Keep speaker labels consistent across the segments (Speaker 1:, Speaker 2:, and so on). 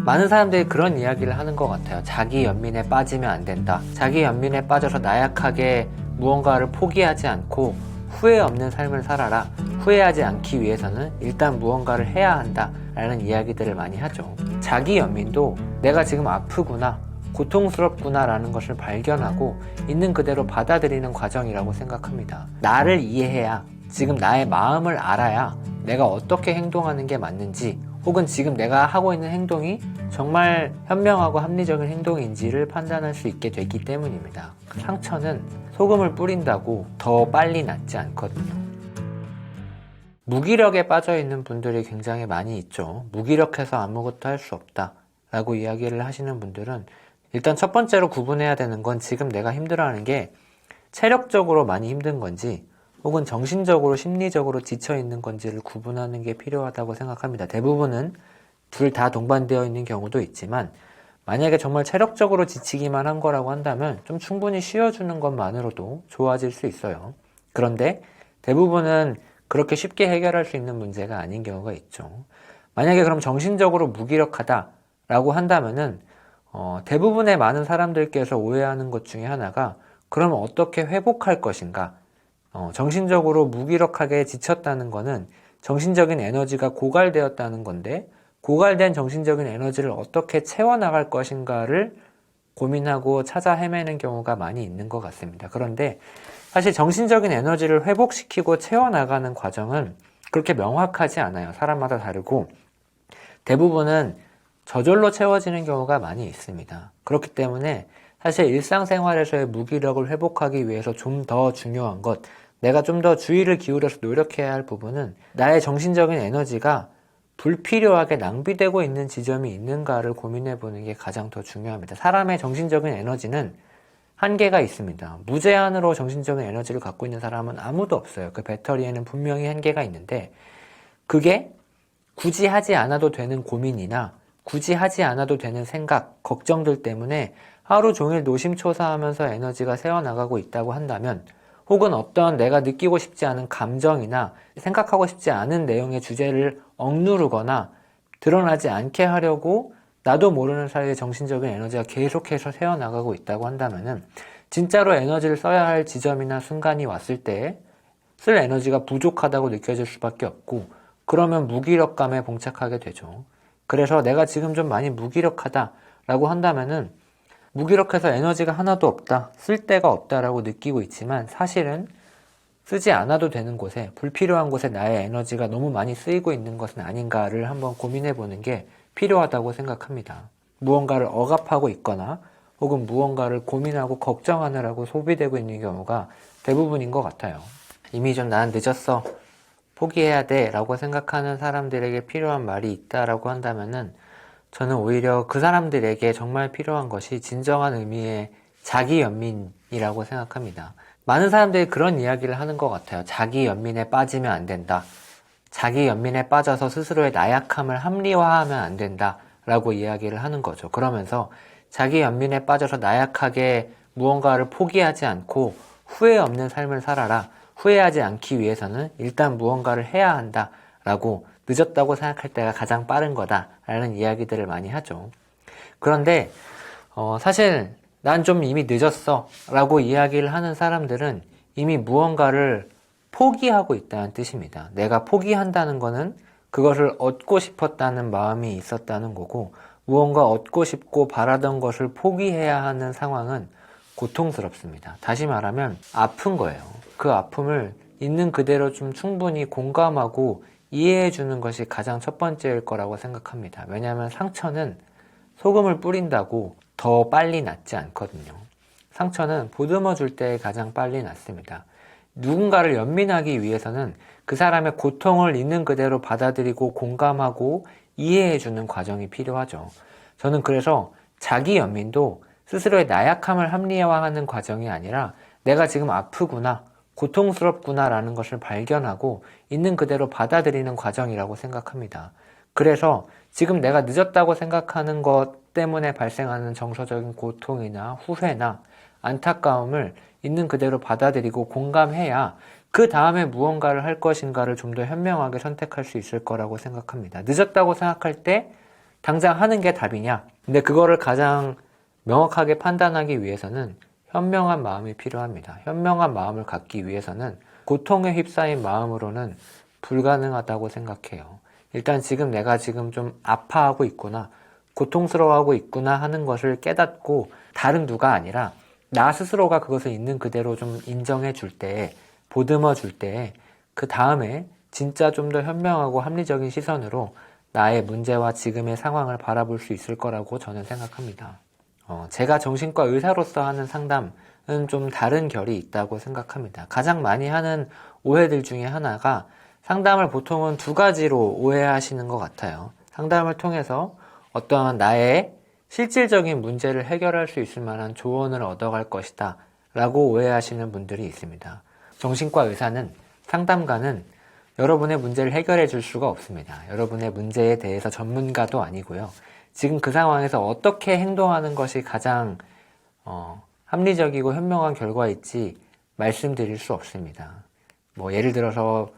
Speaker 1: 많은 사람들이 그런 이야기를 하는 것 같아요. 자기 연민에 빠지면 안 된다. 자기 연민에 빠져서 나약하게 무언가를 포기하지 않고 후회 없는 삶을 살아라. 후회하지 않기 위해서는 일단 무언가를 해야 한다 라는 이야기들을 많이 하죠. 자기 연민도 내가 지금 아프구나, 고통스럽구나 라는 것을 발견하고 있는 그대로 받아들이는 과정이라고 생각합니다. 나를 이해해야, 지금 나의 마음을 알아야 내가 어떻게 행동하는 게 맞는지, 혹은 지금 내가 하고 있는 행동이 정말 현명하고 합리적인 행동인지를 판단할 수 있게 되기 때문입니다. 상처는 소금을 뿌린다고 더 빨리 낫지 않거든요. 무기력에 빠져있는 분들이 굉장히 많이 있죠. 무기력해서 아무것도 할 수 없다 라고 이야기를 하시는 분들은 일단 첫 번째로 구분해야 되는 건 지금 내가 힘들어하는 게 체력적으로 많이 힘든 건지 혹은 정신적으로 심리적으로 지쳐있는 건지를 구분하는 게 필요하다고 생각합니다. 대부분은 둘 다 동반되어 있는 경우도 있지만 만약에 정말 체력적으로 지치기만 한 거라고 한다면 좀 충분히 쉬어주는 것만으로도 좋아질 수 있어요. 그런데 대부분은 그렇게 쉽게 해결할 수 있는 문제가 아닌 경우가 있죠. 만약에 그럼 정신적으로 무기력하다라고 한다면은 대부분의 많은 사람들께서 오해하는 것 중에 하나가 그럼 어떻게 회복할 것인가? 정신적으로 무기력하게 지쳤다는 거는 정신적인 에너지가 고갈되었다는 건데 고갈된 정신적인 에너지를 어떻게 채워나갈 것인가를 고민하고 찾아 헤매는 경우가 많이 있는 것 같습니다. 그런데 사실 정신적인 에너지를 회복시키고 채워나가는 과정은 그렇게 명확하지 않아요. 사람마다 다르고 대부분은 저절로 채워지는 경우가 많이 있습니다. 그렇기 때문에 사실 일상생활에서의 무기력을 회복하기 위해서 좀 더 중요한 것, 내가 좀 더 주의를 기울여서 노력해야 할 부분은 나의 정신적인 에너지가 불필요하게 낭비되고 있는 지점이 있는가를 고민해 보는 게 가장 더 중요합니다. 사람의 정신적인 에너지는 한계가 있습니다. 무제한으로 정신적인 에너지를 갖고 있는 사람은 아무도 없어요. 그 배터리에는 분명히 한계가 있는데 그게 굳이 하지 않아도 되는 고민이나 굳이 하지 않아도 되는 생각, 걱정들 때문에 하루 종일 노심초사하면서 에너지가 새어나가고 있다고 한다면 혹은 어떤 내가 느끼고 싶지 않은 감정이나 생각하고 싶지 않은 내용의 주제를 억누르거나 드러나지 않게 하려고 나도 모르는 사이에 정신적인 에너지가 계속해서 새어나가고 있다고 한다면은 진짜로 에너지를 써야 할 지점이나 순간이 왔을 때 쓸 에너지가 부족하다고 느껴질 수밖에 없고 그러면 무기력감에 봉착하게 되죠. 그래서 내가 지금 좀 많이 무기력하다라고 한다면은 무기력해서 에너지가 하나도 없다, 쓸 데가 없다라고 느끼고 있지만 사실은 쓰지 않아도 되는 곳에, 불필요한 곳에 나의 에너지가 너무 많이 쓰이고 있는 것은 아닌가를 한번 고민해 보는 게 필요하다고 생각합니다. 무언가를 억압하고 있거나 혹은 무언가를 고민하고 걱정하느라고 소비되고 있는 경우가 대부분인 것 같아요. 이미 좀 난 늦었어, 포기해야 돼 라고 생각하는 사람들에게 필요한 말이 있다라고 한다면은 저는 오히려 그 사람들에게 정말 필요한 것이 진정한 의미의 자기 연민이라고 생각합니다. 많은 사람들이 그런 이야기를 하는 것 같아요. 자기 연민에 빠지면 안 된다. 자기 연민에 빠져서 스스로의 나약함을 합리화하면 안 된다 라고 이야기를 하는 거죠. 그러면서 자기 연민에 빠져서 나약하게 무언가를 포기하지 않고 후회 없는 삶을 살아라. 후회하지 않기 위해서는 일단 무언가를 해야 한다 라고 늦었다고 생각할 때가 가장 빠른 거다 라는 이야기들을 많이 하죠. 그런데 사실 난 좀 이미 늦었어 라고 이야기를 하는 사람들은 이미 무언가를 포기하고 있다는 뜻입니다. 내가 포기한다는 거는 그것을 얻고 싶었다는 마음이 있었다는 거고 무언가 얻고 싶고 바라던 것을 포기해야 하는 상황은 고통스럽습니다. 다시 말하면 아픈 거예요. 그 아픔을 있는 그대로 좀 충분히 공감하고 이해해 주는 것이 가장 첫 번째일 거라고 생각합니다. 왜냐하면 상처는 소금을 뿌린다고 더 빨리 낫지 않거든요. 상처는 보듬어 줄 때 가장 빨리 낫습니다. 누군가를 연민하기 위해서는 그 사람의 고통을 있는 그대로 받아들이고 공감하고 이해해 주는 과정이 필요하죠. 저는 그래서 자기 연민도 스스로의 나약함을 합리화하는 과정이 아니라 내가 지금 아프구나, 고통스럽구나 라는 것을 발견하고 있는 그대로 받아들이는 과정이라고 생각합니다. 그래서 지금 내가 늦었다고 생각하는 것 때문에 발생하는 정서적인 고통이나 후회나 안타까움을 있는 그대로 받아들이고 공감해야 그 다음에 무언가를 할 것인가를 좀 더 현명하게 선택할 수 있을 거라고 생각합니다. 늦었다고 생각할 때 당장 하는 게 답이냐? 근데 그거를 가장 명확하게 판단하기 위해서는 현명한 마음이 필요합니다. 현명한 마음을 갖기 위해서는 고통에 휩싸인 마음으로는 불가능하다고 생각해요. 일단 지금 내가 지금 좀 아파하고 있구나, 고통스러워하고 있구나 하는 것을 깨닫고 다른 누가 아니라 나 스스로가 그것을 있는 그대로 좀 인정해 줄 때, 보듬어 줄 때, 그 다음에 진짜 좀 더 현명하고 합리적인 시선으로 나의 문제와 지금의 상황을 바라볼 수 있을 거라고 저는 생각합니다. 제가 정신과 의사로서 하는 상담은 좀 다른 결이 있다고 생각합니다. 가장 많이 하는 오해들 중에 하나가 상담을 보통은 두 가지로 오해하시는 것 같아요. 상담을 통해서 어떠한 나의 실질적인 문제를 해결할 수 있을 만한 조언을 얻어갈 것이다 라고 오해하시는 분들이 있습니다. 정신과 의사는, 상담가는 여러분의 문제를 해결해 줄 수가 없습니다. 여러분의 문제에 대해서 전문가도 아니고요. 지금 그 상황에서 어떻게 행동하는 것이 가장 합리적이고 현명한 결과일지 말씀드릴 수 없습니다. 예를 들어서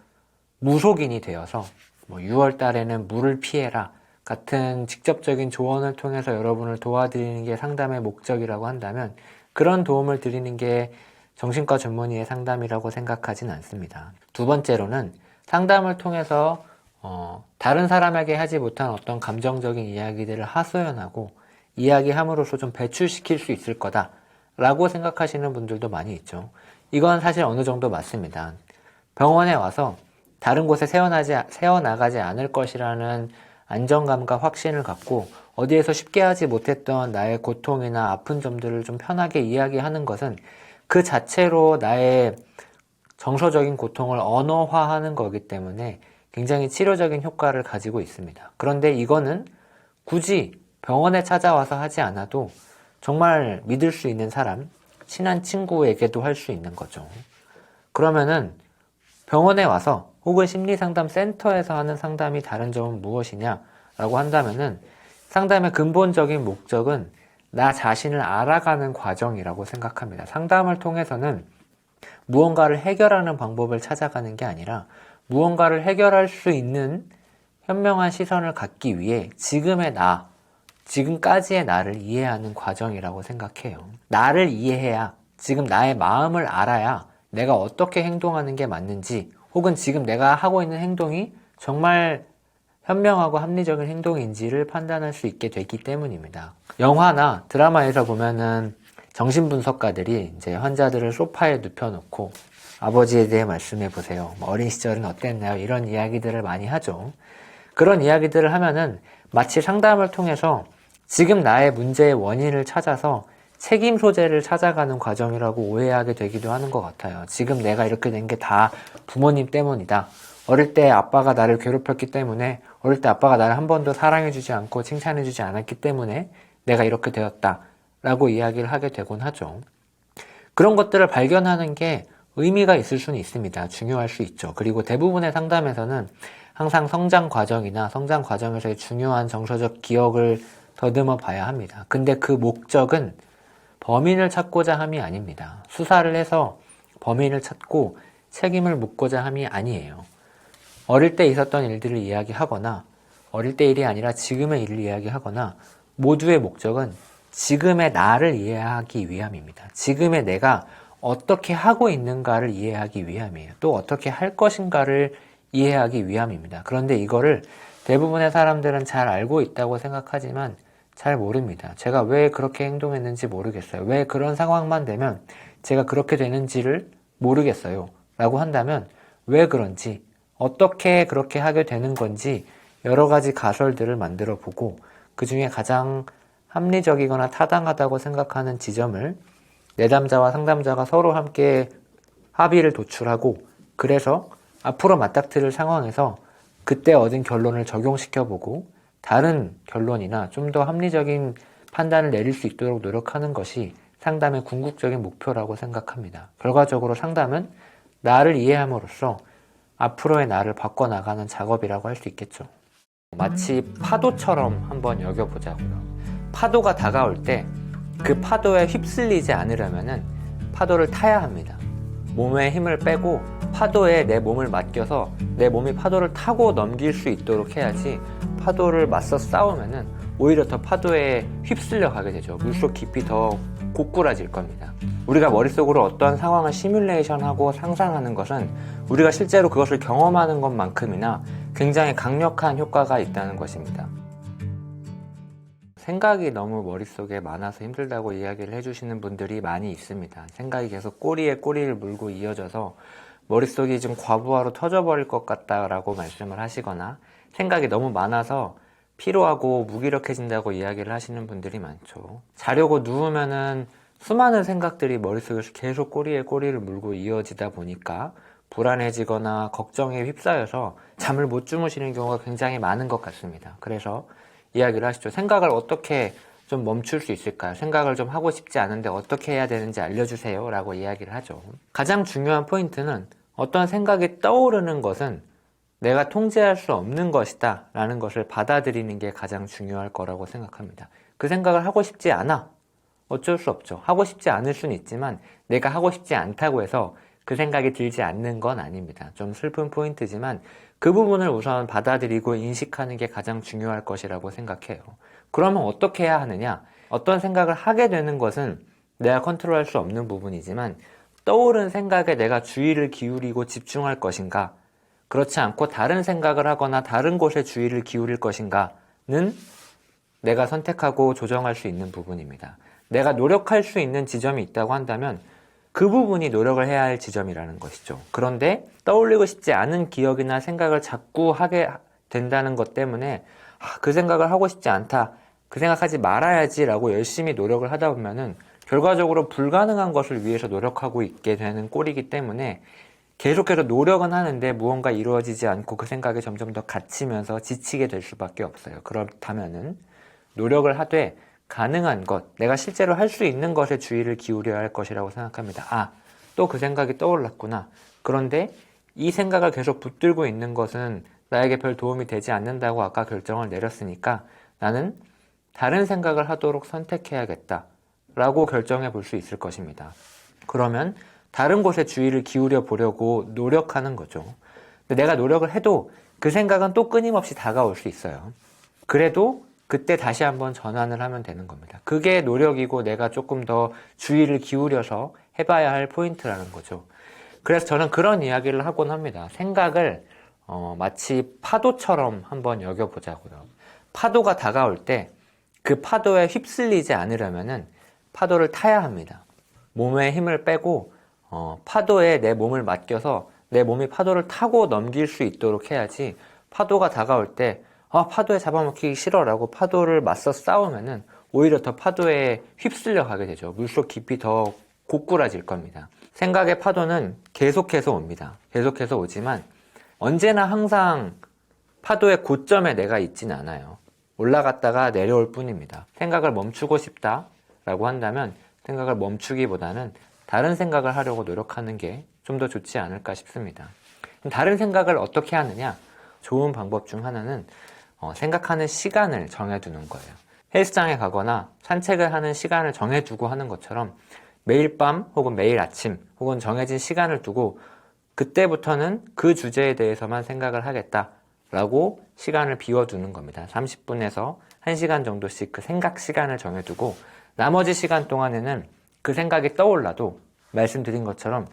Speaker 1: 무속인이 되어서 6월 달에는 물을 피해라 같은 직접적인 조언을 통해서 여러분을 도와드리는 게 상담의 목적이라고 한다면 그런 도움을 드리는 게 정신과 전문의의 상담이라고 생각하진 않습니다. 두 번째로는 상담을 통해서 다른 사람에게 하지 못한 어떤 감정적인 이야기들을 하소연하고 이야기함으로써 좀 배출시킬 수 있을 거다 라고 생각하시는 분들도 많이 있죠. 이건 사실 어느 정도 맞습니다. 병원에 와서 다른 곳에 새어나가지 않을 것이라는 안정감과 확신을 갖고 어디에서 쉽게 하지 못했던 나의 고통이나 아픈 점들을 좀 편하게 이야기하는 것은 그 자체로 나의 정서적인 고통을 언어화하는 거기 때문에 굉장히 치료적인 효과를 가지고 있습니다. 그런데 이거는 굳이 병원에 찾아와서 하지 않아도 정말 믿을 수 있는 사람, 친한 친구에게도 할 수 있는 거죠. 그러면은 병원에 와서 혹은 심리상담센터에서 하는 상담이 다른 점은 무엇이냐라고 한다면은 상담의 근본적인 목적은 나 자신을 알아가는 과정이라고 생각합니다. 상담을 통해서는 무언가를 해결하는 방법을 찾아가는 게 아니라 무언가를 해결할 수 있는 현명한 시선을 갖기 위해 지금의 나, 지금까지의 나를 이해하는 과정이라고 생각해요. 나를 이해해야, 지금 나의 마음을 알아야 내가 어떻게 행동하는 게 맞는지 혹은 지금 내가 하고 있는 행동이 정말 현명하고 합리적인 행동인지를 판단할 수 있게 되기 때문입니다. 영화나 드라마에서 보면은 정신분석가들이 이제 환자들을 소파에 눕혀놓고 아버지에 대해 말씀해 보세요. 어린 시절은 어땠나요? 이런 이야기들을 많이 하죠. 그런 이야기들을 하면은 마치 상담을 통해서 지금 나의 문제의 원인을 찾아서 책임 소재를 찾아가는 과정이라고 오해하게 되기도 하는 것 같아요. 지금 내가 이렇게 된 게 다 부모님 때문이다. 어릴 때 아빠가 나를 괴롭혔기 때문에, 어릴 때 아빠가 나를 한 번도 사랑해주지 않고 칭찬해주지 않았기 때문에 내가 이렇게 되었다 라고 이야기를 하게 되곤 하죠. 그런 것들을 발견하는 게 의미가 있을 수는 있습니다. 중요할 수 있죠. 그리고 대부분의 상담에서는 항상 성장 과정이나 성장 과정에서의 중요한 정서적 기억을 더듬어 봐야 합니다. 근데 그 목적은 범인을 찾고자 함이 아닙니다. 수사를 해서 범인을 찾고 책임을 묻고자 함이 아니에요. 어릴 때 있었던 일들을 이야기하거나 어릴 때 일이 아니라 지금의 일을 이야기하거나 모두의 목적은 지금의 나를 이해하기 위함입니다. 지금의 내가 어떻게 하고 있는가를 이해하기 위함이에요. 또 어떻게 할 것인가를 이해하기 위함입니다. 그런데 이거를 대부분의 사람들은 잘 알고 있다고 생각하지만 잘 모릅니다. 제가 왜 그렇게 행동했는지 모르겠어요. 왜 그런 상황만 되면 제가 그렇게 되는지를 모르겠어요. 라고 한다면 왜 그런지, 어떻게 그렇게 하게 되는 건지 여러 가지 가설들을 만들어 보고 그 중에 가장 합리적이거나 타당하다고 생각하는 지점을 내담자와 상담자가 서로 함께 합의를 도출하고 그래서 앞으로 맞닥뜨릴 상황에서 그때 얻은 결론을 적용시켜보고 다른 결론이나 좀 더 합리적인 판단을 내릴 수 있도록 노력하는 것이 상담의 궁극적인 목표라고 생각합니다. 결과적으로 상담은 나를 이해함으로써 앞으로의 나를 바꿔나가는 작업이라고 할 수 있겠죠. 마치 파도처럼 한번 여겨보자고요. 파도가 다가올 때 그 파도에 휩쓸리지 않으려면 파도를 타야 합니다. 몸에 힘을 빼고 파도에 내 몸을 맡겨서 내 몸이 파도를 타고 넘길 수 있도록 해야지 파도를 맞서 싸우면은 오히려 더 파도에 휩쓸려 가게 되죠. 물속 깊이 더 고꾸라질 겁니다. 우리가 머릿속으로 어떤 상황을 시뮬레이션하고 상상하는 것은 우리가 실제로 그것을 경험하는 것만큼이나 굉장히 강력한 효과가 있다는 것입니다. 생각이 너무 머릿속에 많아서 힘들다고 이야기를 해주시는 분들이 많이 있습니다. 생각이 계속 꼬리에 꼬리를 물고 이어져서 머릿속이 좀 과부하로 터져버릴 것 같다라고 말씀을 하시거나 생각이 너무 많아서 피로하고 무기력해진다고 이야기를 하시는 분들이 많죠. 자려고 누우면은 수많은 생각들이 머릿속에서 계속 꼬리에 꼬리를 물고 이어지다 보니까 불안해지거나 걱정에 휩싸여서 잠을 못 주무시는 경우가 굉장히 많은 것 같습니다. 그래서 이야기를 하시죠. 생각을 어떻게 좀 멈출 수 있을까요? 생각을 좀 하고 싶지 않은데 어떻게 해야 되는지 알려주세요 라고 이야기를 하죠. 가장 중요한 포인트는 어떤 생각이 떠오르는 것은 내가 통제할 수 없는 것이다 라는 것을 받아들이는 게 가장 중요할 거라고 생각합니다. 그 생각을 하고 싶지 않아. 어쩔 수 없죠. 하고 싶지 않을 수는 있지만 내가 하고 싶지 않다고 해서 그 생각이 들지 않는 건 아닙니다. 좀 슬픈 포인트지만 그 부분을 우선 받아들이고 인식하는 게 가장 중요할 것이라고 생각해요. 그러면 어떻게 해야 하느냐? 어떤 생각을 하게 되는 것은 내가 컨트롤할 수 없는 부분이지만 떠오른 생각에 내가 주의를 기울이고 집중할 것인가? 그렇지 않고 다른 생각을 하거나 다른 곳에 주의를 기울일 것인가는 내가 선택하고 조정할 수 있는 부분입니다. 내가 노력할 수 있는 지점이 있다고 한다면 그 부분이 노력을 해야 할 지점이라는 것이죠. 그런데 떠올리고 싶지 않은 기억이나 생각을 자꾸 하게 된다는 것 때문에 그 생각을 하고 싶지 않다, 그 생각하지 말아야지 라고 열심히 노력을 하다 보면은 결과적으로 불가능한 것을 위해서 노력하고 있게 되는 꼴이기 때문에 계속해서 노력은 하는데 무언가 이루어지지 않고 그 생각이 점점 더 갇히면서 지치게 될 수밖에 없어요. 그렇다면은 노력을 하되 가능한 것, 내가 실제로 할 수 있는 것에 주의를 기울여야 할 것이라고 생각합니다. 또 그 생각이 떠올랐구나. 그런데 이 생각을 계속 붙들고 있는 것은 나에게 별 도움이 되지 않는다고 아까 결정을 내렸으니까 나는 다른 생각을 하도록 선택해야겠다 라고 결정해 볼 수 있을 것입니다. 그러면 다른 곳에 주의를 기울여 보려고 노력하는 거죠. 근데 내가 노력을 해도 그 생각은 또 끊임없이 다가올 수 있어요. 그래도 그때 다시 한번 전환을 하면 되는 겁니다. 그게 노력이고 내가 조금 더 주의를 기울여서 해봐야 할 포인트라는 거죠. 그래서 저는 그런 이야기를 하곤 합니다. 생각을 마치 파도처럼 한번 여겨보자고요. 파도가 다가올 때 그 파도에 휩쓸리지 않으려면은 파도를 타야 합니다. 몸에 힘을 빼고 파도에 내 몸을 맡겨서 내 몸이 파도를 타고 넘길 수 있도록 해야지 파도가 다가올 때 파도에 잡아먹히기 싫어라고 파도를 맞서 싸우면은 오히려 더 파도에 휩쓸려 가게 되죠. 물속 깊이 더 고꾸라질 겁니다. 생각의 파도는 계속해서 옵니다. 계속해서 오지만 언제나 항상 파도의 고점에 내가 있진 않아요. 올라갔다가 내려올 뿐입니다. 생각을 멈추고 싶다라고 한다면 생각을 멈추기보다는 다른 생각을 하려고 노력하는 게 좀 더 좋지 않을까 싶습니다. 다른 생각을 어떻게 하느냐? 좋은 방법 중 하나는 생각하는 시간을 정해두는 거예요. 헬스장에 가거나 산책을 하는 시간을 정해두고 하는 것처럼 매일 밤 혹은 매일 아침 혹은 정해진 시간을 두고 그때부터는 그 주제에 대해서만 생각을 하겠다라고 시간을 비워두는 겁니다. 30분에서 1시간 정도씩 그 생각 시간을 정해두고 나머지 시간 동안에는 그 생각이 떠올라도 말씀드린 것처럼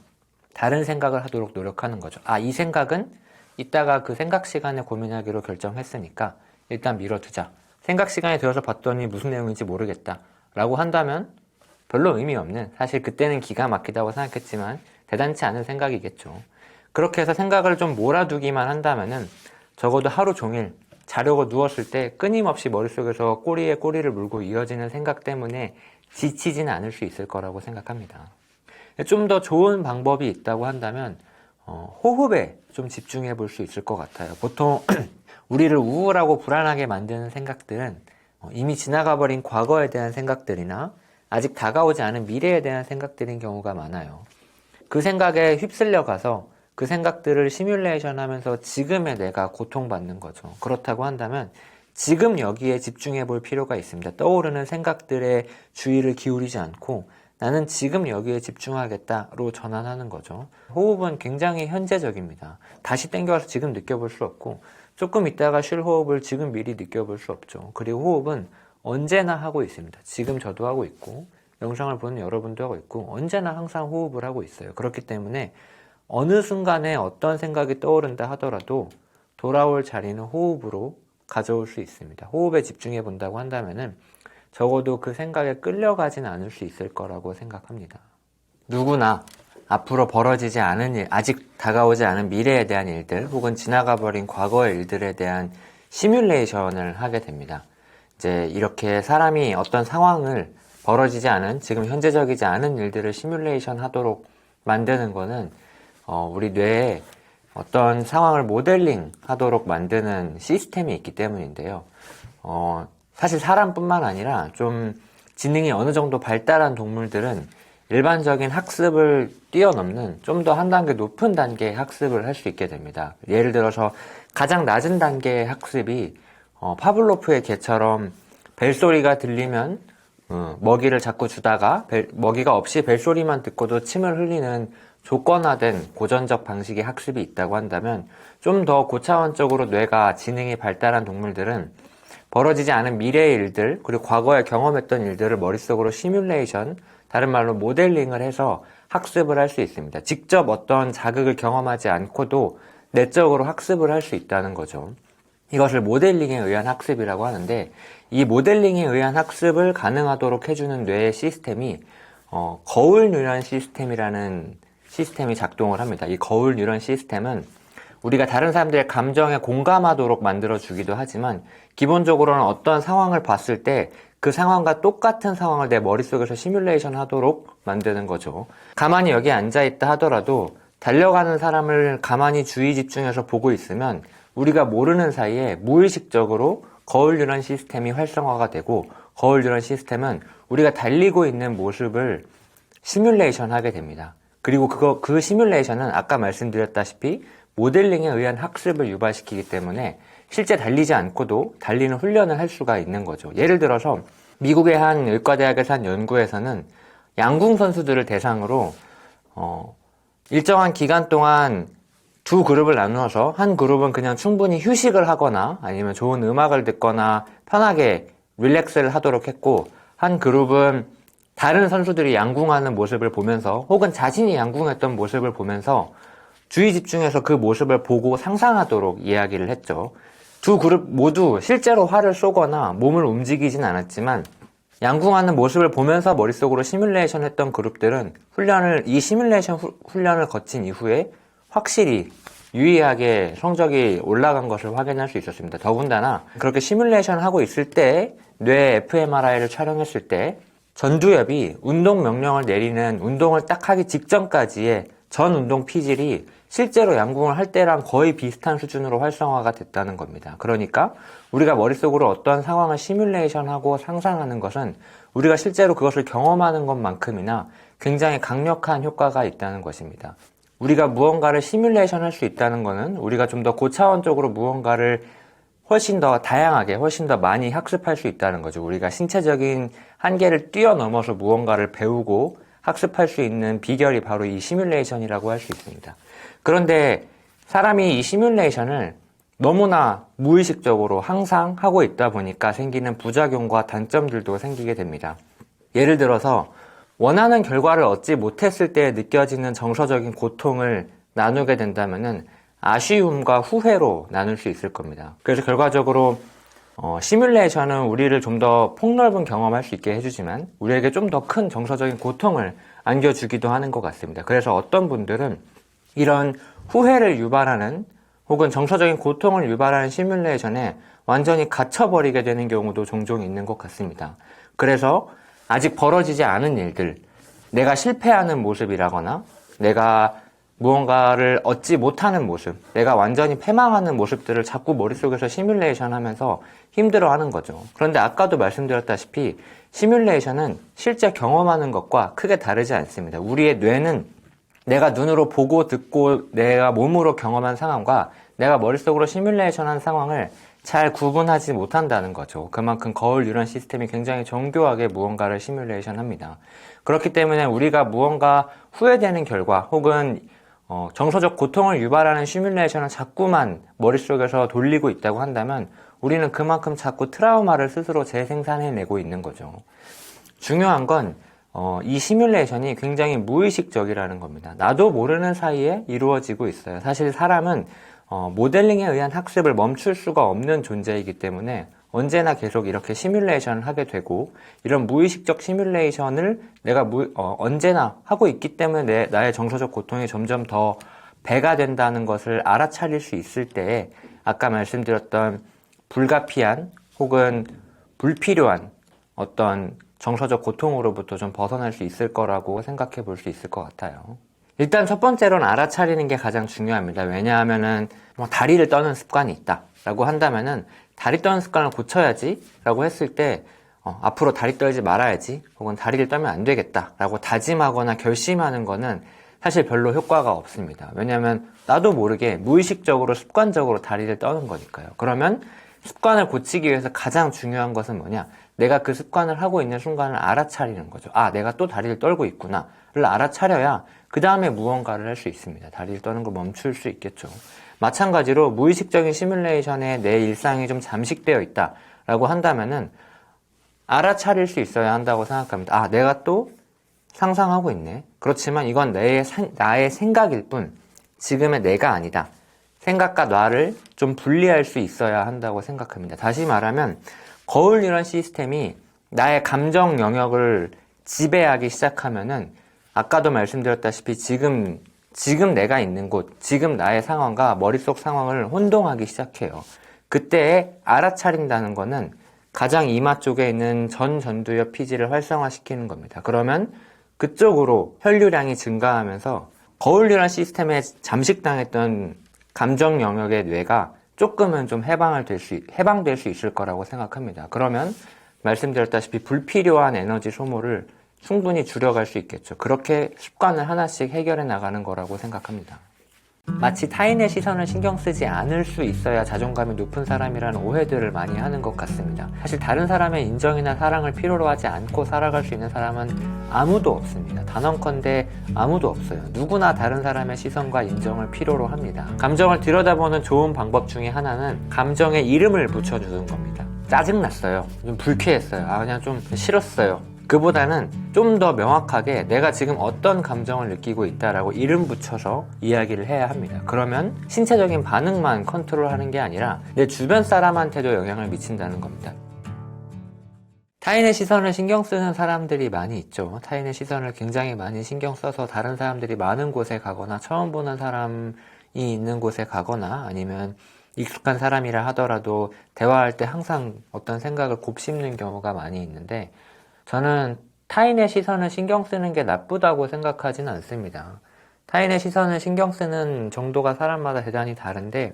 Speaker 1: 다른 생각을 하도록 노력하는 거죠. 이 생각은 이따가 그 생각 시간에 고민하기로 결정했으니까 일단 미뤄두자. 생각 시간이 되어서 봤더니 무슨 내용인지 모르겠다 라고 한다면 별로 의미 없는, 사실 그때는 기가 막히다고 생각했지만 대단치 않은 생각이겠죠. 그렇게 해서 생각을 좀 몰아두기만 한다면은 적어도 하루 종일 자려고 누웠을 때 끊임없이 머릿속에서 꼬리에 꼬리를 물고 이어지는 생각 때문에 지치지는 않을 수 있을 거라고 생각합니다. 좀 더 좋은 방법이 있다고 한다면 호흡에 좀 집중해 볼 수 있을 것 같아요. 보통 우리를 우울하고 불안하게 만드는 생각들은 이미 지나가 버린 과거에 대한 생각들이나 아직 다가오지 않은 미래에 대한 생각들인 경우가 많아요. 그 생각에 휩쓸려 가서 그 생각들을 시뮬레이션 하면서 지금의 내가 고통받는 거죠. 그렇다고 한다면 지금 여기에 집중해 볼 필요가 있습니다. 떠오르는 생각들에 주의를 기울이지 않고 나는 지금 여기에 집중하겠다로 전환하는 거죠. 호흡은 굉장히 현재적입니다. 다시 땡겨와서 지금 느껴볼 수 없고 조금 있다가 쉴 호흡을 지금 미리 느껴볼 수 없죠. 그리고 호흡은 언제나 하고 있습니다. 지금 저도 하고 있고 영상을 보는 여러분도 하고 있고 언제나 항상 호흡을 하고 있어요. 그렇기 때문에 어느 순간에 어떤 생각이 떠오른다 하더라도 돌아올 자리는 호흡으로 가져올 수 있습니다. 호흡에 집중해 본다고 한다면은 적어도 그 생각에 끌려가진 않을 수 있을 거라고 생각합니다. 누구나 앞으로 벌어지지 않은 일, 아직 다가오지 않은 미래에 대한 일들 혹은 지나가 버린 과거의 일들에 대한 시뮬레이션을 하게 됩니다. 이제 이렇게 사람이 어떤 상황을 벌어지지 않은, 지금 현재적이지 않은 일들을 시뮬레이션 하도록 만드는 거는 우리 뇌에 어떤 상황을 모델링 하도록 만드는 시스템이 있기 때문인데요. 사실 사람뿐만 아니라 좀 지능이 어느 정도 발달한 동물들은 일반적인 학습을 뛰어넘는 좀 더 한 단계 높은 단계의 학습을 할 수 있게 됩니다. 예를 들어서 가장 낮은 단계의 학습이 파블로프의 개처럼 벨소리가 들리면 먹이를 자꾸 주다가 먹이가 없이 벨소리만 듣고도 침을 흘리는 조건화된 고전적 방식의 학습이 있다고 한다면 좀 더 고차원적으로 뇌가 지능이 발달한 동물들은 벌어지지 않은 미래의 일들 그리고 과거에 경험했던 일들을 머릿속으로 시뮬레이션, 다른 말로 모델링을 해서 학습을 할 수 있습니다. 직접 어떤 자극을 경험하지 않고도 내적으로 학습을 할 수 있다는 거죠. 이것을 모델링에 의한 학습이라고 하는데 이 모델링에 의한 학습을 가능하도록 해주는 뇌의 시스템이 거울 뉴런 시스템이라는 시스템이 작동을 합니다. 이 거울 뉴런 시스템은 우리가 다른 사람들의 감정에 공감하도록 만들어주기도 하지만 기본적으로는 어떤 상황을 봤을 때 그 상황과 똑같은 상황을 내 머릿속에서 시뮬레이션 하도록 만드는 거죠. 가만히 여기 앉아있다 하더라도 달려가는 사람을 가만히 주의 집중해서 보고 있으면 우리가 모르는 사이에 무의식적으로 거울 뉴런 시스템이 활성화가 되고 거울 뉴런 시스템은 우리가 달리고 있는 모습을 시뮬레이션 하게 됩니다. 그리고 그 시뮬레이션은 아까 말씀드렸다시피 모델링에 의한 학습을 유발시키기 때문에 실제 달리지 않고도 달리는 훈련을 할 수가 있는 거죠. 예를 들어서 미국의 한 의과대학에서 한 연구에서는 양궁 선수들을 대상으로 일정한 기간 동안 두 그룹을 나누어서 한 그룹은 그냥 충분히 휴식을 하거나 아니면 좋은 음악을 듣거나 편하게 릴렉스를 하도록 했고 한 그룹은 다른 선수들이 양궁하는 모습을 보면서 혹은 자신이 양궁했던 모습을 보면서 주의 집중해서 그 모습을 보고 상상하도록 이야기를 했죠. 두 그룹 모두 실제로 활을 쏘거나 몸을 움직이진 않았지만 양궁하는 모습을 보면서 머릿속으로 시뮬레이션 했던 그룹들은 이 시뮬레이션 훈련을 거친 이후에 확실히 유의하게 성적이 올라간 것을 확인할 수 있었습니다. 더군다나 그렇게 시뮬레이션 하고 있을 때 뇌 fMRI를 촬영했을 때 전두엽이 운동 명령을 내리는 운동을 딱 하기 직전까지의 전 운동 피질이 실제로 양궁을 할 때랑 거의 비슷한 수준으로 활성화가 됐다는 겁니다. 그러니까 우리가 머릿속으로 어떤 상황을 시뮬레이션하고 상상하는 것은 우리가 실제로 그것을 경험하는 것만큼이나 굉장히 강력한 효과가 있다는 것입니다. 우리가 무언가를 시뮬레이션 할 수 있다는 것은 우리가 좀 더 고차원적으로 무언가를 훨씬 더 다양하게, 훨씬 더 많이 학습할 수 있다는 거죠. 우리가 신체적인 한계를 뛰어넘어서 무언가를 배우고 학습할 수 있는 비결이 바로 이 시뮬레이션이라고 할 수 있습니다. 그런데 사람이 이 시뮬레이션을 너무나 무의식적으로 항상 하고 있다 보니까 생기는 부작용과 단점들도 생기게 됩니다. 예를 들어서 원하는 결과를 얻지 못했을 때 느껴지는 정서적인 고통을 나누게 된다면은 아쉬움과 후회로 나눌 수 있을 겁니다. 그래서 결과적으로 시뮬레이션은 우리를 좀 더 폭넓은 경험할 수 있게 해주지만 우리에게 좀 더 큰 정서적인 고통을 안겨주기도 하는 것 같습니다. 그래서 어떤 분들은 이런 후회를 유발하는 혹은 정서적인 고통을 유발하는 시뮬레이션에 완전히 갇혀버리게 되는 경우도 종종 있는 것 같습니다. 그래서 아직 벌어지지 않은 일들, 내가 실패하는 모습이라거나 내가 무언가를 얻지 못하는 모습, 내가 완전히 패망하는 모습들을 자꾸 머릿속에서 시뮬레이션 하면서 힘들어하는 거죠. 그런데 아까도 말씀드렸다시피 시뮬레이션은 실제 경험하는 것과 크게 다르지 않습니다. 우리의 뇌는 내가 눈으로 보고 듣고 내가 몸으로 경험한 상황과 내가 머릿속으로 시뮬레이션한 상황을 잘 구분하지 못한다는 거죠. 그만큼 거울 뉴런 시스템이 굉장히 정교하게 무언가를 시뮬레이션 합니다. 그렇기 때문에 우리가 무언가 후회되는 결과 혹은 정서적 고통을 유발하는 시뮬레이션을 자꾸만 머릿속에서 돌리고 있다고 한다면 우리는 그만큼 자꾸 트라우마를 스스로 재생산해내고 있는 거죠. 중요한 건 이 시뮬레이션이 굉장히 무의식적이라는 겁니다. 나도 모르는 사이에 이루어지고 있어요. 사실 사람은 모델링에 의한 학습을 멈출 수가 없는 존재이기 때문에 언제나 계속 이렇게 시뮬레이션을 하게 되고, 이런 무의식적 시뮬레이션을 내가 언제나 하고 있기 때문에 나의 정서적 고통이 점점 더 배가 된다는 것을 알아차릴 수 있을 때에 아까 말씀드렸던 불가피한 혹은 불필요한 어떤 정서적 고통으로부터 좀 벗어날 수 있을 거라고 생각해 볼 수 있을 것 같아요. 일단 첫 번째로는 알아차리는 게 가장 중요합니다. 왜냐하면은 다리를 떠는 습관이 있다 라고 한다면은 다리 떠는 습관을 고쳐야지 라고 했을 때 앞으로 다리 떨지 말아야지 혹은 다리를 떠면 안 되겠다 라고 다짐하거나 결심하는 거는 사실 별로 효과가 없습니다. 왜냐하면 나도 모르게 무의식적으로 습관적으로 다리를 떠는 거니까요. 그러면 습관을 고치기 위해서 가장 중요한 것은 뭐냐? 내가 그 습관을 하고 있는 순간을 알아차리는 거죠. 아, 내가 또 다리를 떨고 있구나를 알아차려야 그 다음에 무언가를 할 수 있습니다. 다리를 떠는 걸 멈출 수 있겠죠. 마찬가지로 무의식적인 시뮬레이션에 내 일상이 좀 잠식되어 있다라고 한다면은 알아차릴 수 있어야 한다고 생각합니다. 아, 내가 또 상상하고 있네. 그렇지만 이건 나의 생각일 뿐 지금의 내가 아니다. 생각과 뇌를 좀 분리할 수 있어야 한다고 생각합니다. 다시 말하면 거울 뉴런 시스템이 나의 감정 영역을 지배하기 시작하면은 아까도 말씀드렸다시피 지금 내가 있는 곳, 지금 나의 상황과 머릿속 상황을 혼동하기 시작해요. 그때 알아차린다는 거는 가장 이마 쪽에 있는 전두엽 피지를 활성화시키는 겁니다. 그러면 그쪽으로 혈류량이 증가하면서 거울 뉴런 시스템에 잠식당했던 감정 영역의 뇌가 조금은 좀 해방될 수 있을 거라고 생각합니다. 그러면 말씀드렸다시피 불필요한 에너지 소모를 충분히 줄여갈 수 있겠죠. 그렇게 습관을 하나씩 해결해 나가는 거라고 생각합니다. 마치 타인의 시선을 신경 쓰지 않을 수 있어야 자존감이 높은 사람이라는 오해들을 많이 하는 것 같습니다. 사실 다른 사람의 인정이나 사랑을 필요로 하지 않고 살아갈 수 있는 사람은 아무도 없습니다. 단언컨대 아무도 없어요. 누구나 다른 사람의 시선과 인정을 필요로 합니다. 감정을 들여다보는 좋은 방법 중에 하나는 감정에 이름을 붙여주는 겁니다. 짜증났어요. 좀 불쾌했어요. 그냥 좀 싫었어요. 그보다는 좀 더 명확하게 내가 지금 어떤 감정을 느끼고 있다라고 이름 붙여서 이야기를 해야 합니다. 그러면 신체적인 반응만 컨트롤하는 게 아니라 내 주변 사람한테도 영향을 미친다는 겁니다. 타인의 시선을 신경 쓰는 사람들이 많이 있죠. 타인의 시선을 굉장히 많이 신경 써서 다른 사람들이 많은 곳에 가거나 처음 보는 사람이 있는 곳에 가거나 아니면 익숙한 사람이라 하더라도 대화할 때 항상 어떤 생각을 곱씹는 경우가 많이 있는데, 저는 타인의 시선을 신경 쓰는 게 나쁘다고 생각하지는 않습니다. 타인의 시선을 신경 쓰는 정도가 사람마다 대단히 다른데,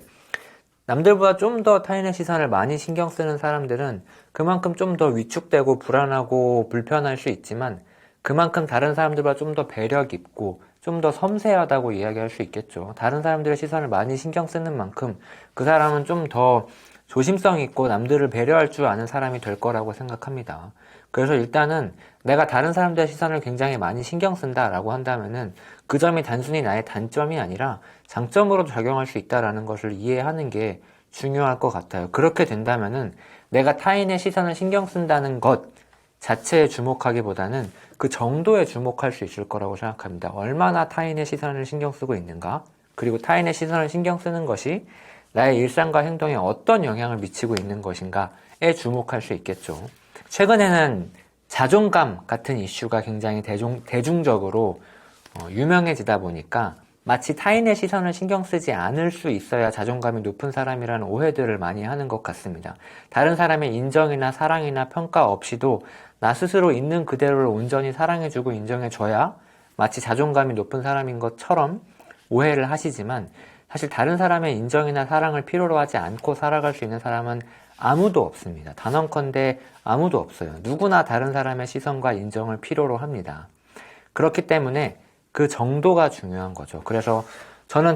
Speaker 1: 남들보다 좀 더 타인의 시선을 많이 신경 쓰는 사람들은 그만큼 좀 더 위축되고 불안하고 불편할 수 있지만 그만큼 다른 사람들보다 좀 더 배려 깊고 좀 더 섬세하다고 이야기할 수 있겠죠. 다른 사람들의 시선을 많이 신경 쓰는 만큼 그 사람은 좀 더 조심성 있고 남들을 배려할 줄 아는 사람이 될 거라고 생각합니다. 그래서 일단은 내가 다른 사람들의 시선을 굉장히 많이 신경 쓴다라고 한다면은 그 점이 단순히 나의 단점이 아니라 장점으로 작용할 수 있다라는 것을 이해하는 게 중요할 것 같아요. 그렇게 된다면은 내가 타인의 시선을 신경 쓴다는 것 자체에 주목하기보다는 그 정도에 주목할 수 있을 거라고 생각합니다. 얼마나 타인의 시선을 신경 쓰고 있는가? 그리고 타인의 시선을 신경 쓰는 것이 나의 일상과 행동에 어떤 영향을 미치고 있는 것인가에 주목할 수 있겠죠. 최근에는 자존감 같은 이슈가 굉장히 대중적으로 유명해지다 보니까 마치 타인의 시선을 신경 쓰지 않을 수 있어야 자존감이 높은 사람이라는 오해들을 많이 하는 것 같습니다. 다른 사람의 인정이나 사랑이나 평가 없이도 나 스스로 있는 그대로를 온전히 사랑해주고 인정해줘야 마치 자존감이 높은 사람인 것처럼 오해를 하시지만, 사실 다른 사람의 인정이나 사랑을 필요로 하지 않고 살아갈 수 있는 사람은 아무도 없습니다. 단언컨대 아무도 없어요. 누구나 다른 사람의 시선과 인정을 필요로 합니다. 그렇기 때문에 그 정도가 중요한 거죠. 그래서 저는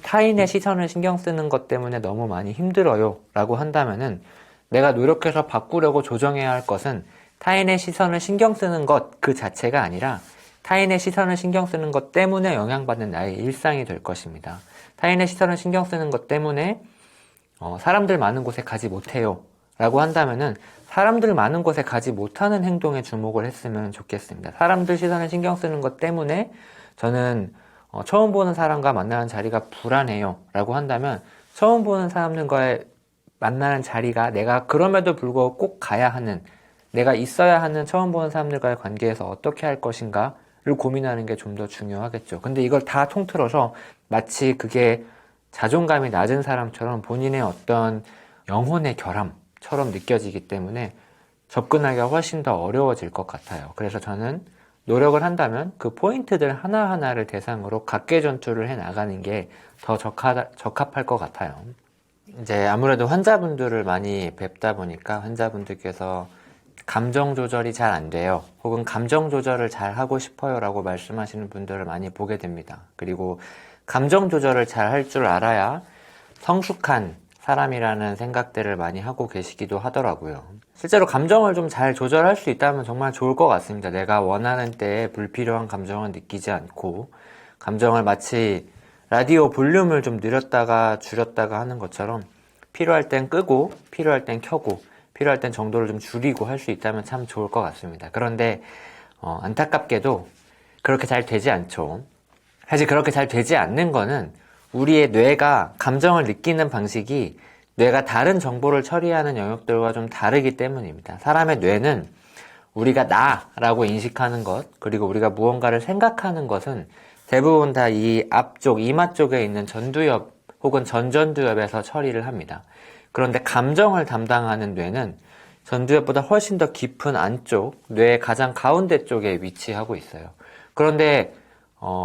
Speaker 1: 타인의 시선을 신경 쓰는 것 때문에 너무 많이 힘들어요 라고 한다면은 내가 노력해서 바꾸려고 조정해야 할 것은 타인의 시선을 신경 쓰는 것 그 자체가 아니라 타인의 시선을 신경 쓰는 것 때문에 영향받는 나의 일상이 될 것입니다. 타인의 시선을 신경 쓰는 것 때문에 사람들 많은 곳에 가지 못해요 라고 한다면은 사람들 많은 곳에 가지 못하는 행동에 주목을 했으면 좋겠습니다. 사람들 시선을 신경 쓰는 것 때문에 저는 처음 보는 사람과 만나는 자리가 불안해요 라고 한다면 처음 보는 사람들과의 만나는 자리가 내가 그럼에도 불구하고 꼭 가야 하는, 내가 있어야 하는 처음 보는 사람들과의 관계에서 어떻게 할 것인가를 고민하는 게 좀 더 중요하겠죠. 근데 이걸 다 통틀어서 마치 그게 자존감이 낮은 사람처럼 본인의 어떤 영혼의 결함처럼 느껴지기 때문에 접근하기가 훨씬 더 어려워질 것 같아요. 그래서 저는 노력을 한다면 그 포인트들 하나하나를 대상으로 각계 전투를 해 나가는 게 더 적합할 것 같아요. 이제 아무래도 환자분들을 많이 뵙다 보니까 환자분들께서 감정 조절이 잘 안 돼요. 혹은 감정 조절을 잘 하고 싶어요 라고 말씀하시는 분들을 많이 보게 됩니다. 그리고 감정 조절을 잘 할 줄 알아야 성숙한 사람이라는 생각들을 많이 하고 계시기도 하더라고요. 실제로 감정을 좀 잘 조절할 수 있다면 정말 좋을 것 같습니다. 내가 원하는 때에 불필요한 감정을 느끼지 않고 감정을 마치 라디오 볼륨을 좀 늘렸다가 줄였다가 하는 것처럼 필요할 땐 끄고 필요할 땐 켜고 필요할 땐 정도를 좀 줄이고 할 수 있다면 참 좋을 것 같습니다. 그런데 안타깝게도 그렇게 잘 되지 않죠. 사실 그렇게 잘 되지 않는 거는 우리의 뇌가 감정을 느끼는 방식이 뇌가 다른 정보를 처리하는 영역들과 좀 다르기 때문입니다. 사람의 뇌는 우리가 나라고 인식하는 것, 그리고 우리가 무언가를 생각하는 것은 대부분 다 이 앞쪽, 이마 쪽에 있는 전두엽 혹은 전전두엽에서 처리를 합니다. 그런데 감정을 담당하는 뇌는 전두엽보다 훨씬 더 깊은 안쪽, 뇌의 가장 가운데 쪽에 위치하고 있어요. 그런데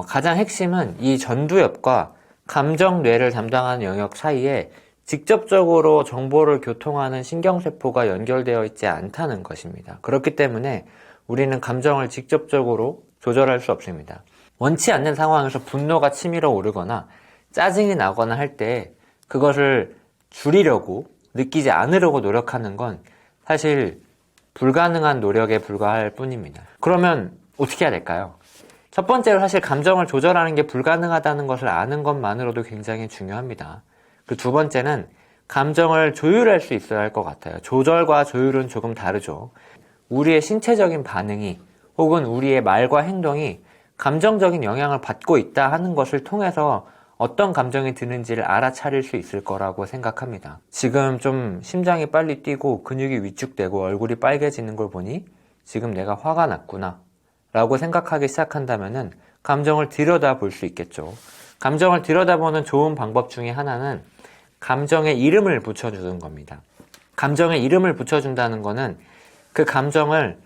Speaker 1: 가장 핵심은 이 전두엽과 감정뇌를 담당하는 영역 사이에 직접적으로 정보를 교통하는 신경세포가 연결되어 있지 않다는 것입니다. 그렇기 때문에 우리는 감정을 직접적으로 조절할 수 없습니다. 원치 않는 상황에서 분노가 치밀어 오르거나 짜증이 나거나 할 때 그것을 줄이려고, 느끼지 않으려고 노력하는 건 사실 불가능한 노력에 불과할 뿐입니다. 그러면 어떻게 해야 될까요? 첫 번째로 사실 감정을 조절하는 게 불가능하다는 것을 아는 것만으로도 굉장히 중요합니다. 그 두 번째는 감정을 조율할 수 있어야 할 것 같아요. 조절과 조율은 조금 다르죠. 우리의 신체적인 반응이 혹은 우리의 말과 행동이 감정적인 영향을 받고 있다 하는 것을 통해서 어떤 감정이 드는지를 알아차릴 수 있을 거라고 생각합니다. 지금 좀 심장이 빨리 뛰고 근육이 위축되고 얼굴이 빨개지는 걸 보니 지금 내가 화가 났구나 라고 생각하기 시작한다면은 감정을 들여다 볼 수 있겠죠. 감정을 들여다보는 좋은 방법 중에 하나는 감정에 이름을 붙여주는 겁니다. 감정에 이름을 붙여준다는 거는 그 감정을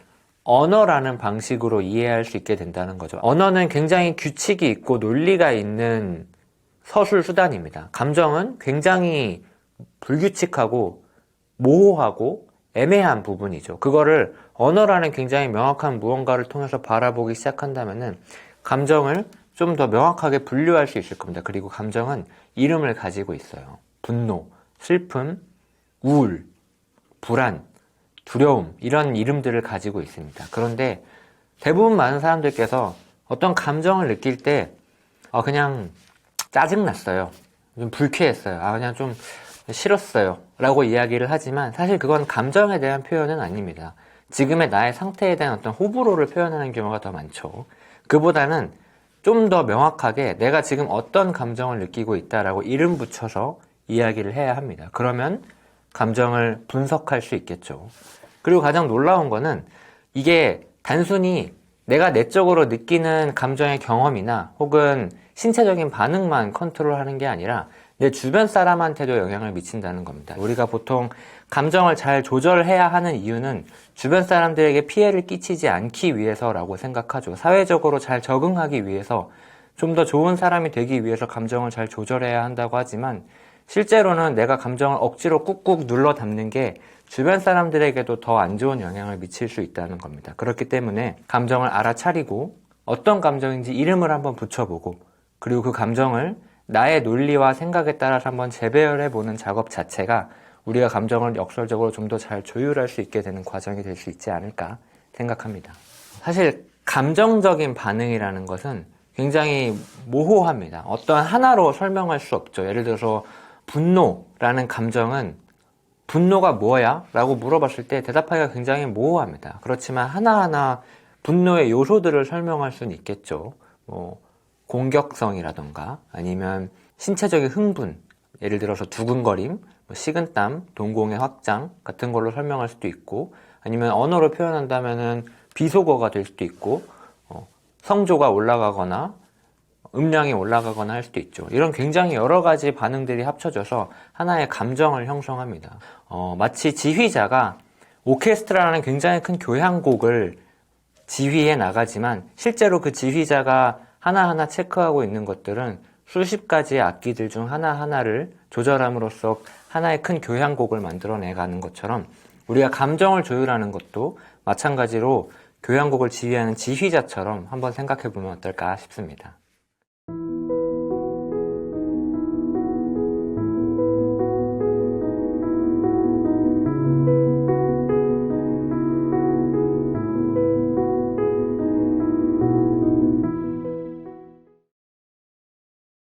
Speaker 1: 언어라는 방식으로 이해할 수 있게 된다는 거죠. 언어는 굉장히 규칙이 있고 논리가 있는 서술 수단입니다. 감정은 굉장히 불규칙하고 모호하고 애매한 부분이죠. 그거를 언어라는 굉장히 명확한 무언가를 통해서 바라보기 시작한다면은 감정을 좀 더 명확하게 분류할 수 있을 겁니다. 그리고 감정은 이름을 가지고 있어요. 분노, 슬픔, 우울, 불안, 두려움 이런 이름들을 가지고 있습니다. 그런데 대부분 많은 사람들께서 어떤 감정을 느낄 때 그냥 짜증났어요. 좀 불쾌했어요. 그냥 좀 싫었어요. 라고 이야기를 하지만 사실 그건 감정에 대한 표현은 아닙니다. 지금의 나의 상태에 대한 어떤 호불호를 표현하는 경우가 더 많죠. 그보다는 좀 더 명확하게 내가 지금 어떤 감정을 느끼고 있다라고 이름 붙여서 이야기를 해야 합니다. 그러면 감정을 분석할 수 있겠죠. 그리고 가장 놀라운 거는 이게 단순히 내가 내적으로 느끼는 감정의 경험이나 혹은 신체적인 반응만 컨트롤하는 게 아니라 내 주변 사람한테도 영향을 미친다는 겁니다. 우리가 보통 감정을 잘 조절해야 하는 이유는 주변 사람들에게 피해를 끼치지 않기 위해서라고 생각하죠. 사회적으로 잘 적응하기 위해서, 좀 더 좋은 사람이 되기 위해서 감정을 잘 조절해야 한다고 하지만 실제로는 내가 감정을 억지로 꾹꾹 눌러 담는 게 주변 사람들에게도 더 안 좋은 영향을 미칠 수 있다는 겁니다. 그렇기 때문에 감정을 알아차리고 어떤 감정인지 이름을 한번 붙여보고 그리고 그 감정을 나의 논리와 생각에 따라서 한번 재배열해보는 작업 자체가 우리가 감정을 역설적으로 좀 더 잘 조율할 수 있게 되는 과정이 될 수 있지 않을까 생각합니다. 사실 감정적인 반응이라는 것은 굉장히 모호합니다. 어떠한 하나로 설명할 수 없죠. 예를 들어서 분노라는 감정은 분노가 뭐야? 라고 물어봤을 때 대답하기가 굉장히 모호합니다. 그렇지만 하나하나 분노의 요소들을 설명할 수는 있겠죠. 공격성이라던가 아니면 신체적인 흥분, 예를 들어서 두근거림, 식은땀, 동공의 확장 같은 걸로 설명할 수도 있고, 아니면 언어로 표현한다면은 비속어가 될 수도 있고, 성조가 올라가거나 음량이 올라가거나 할 수도 있죠. 이런 굉장히 여러 가지 반응들이 합쳐져서 하나의 감정을 형성합니다. 마치 지휘자가 오케스트라라는 굉장히 큰 교향곡을 지휘해 나가지만 실제로 그 지휘자가 하나하나 체크하고 있는 것들은 수십 가지의 악기들 중 하나하나를 조절함으로써 하나의 큰 교향곡을 만들어내가는 것처럼 우리가 감정을 조율하는 것도 마찬가지로 교향곡을 지휘하는 지휘자처럼 한번 생각해 보면 어떨까 싶습니다.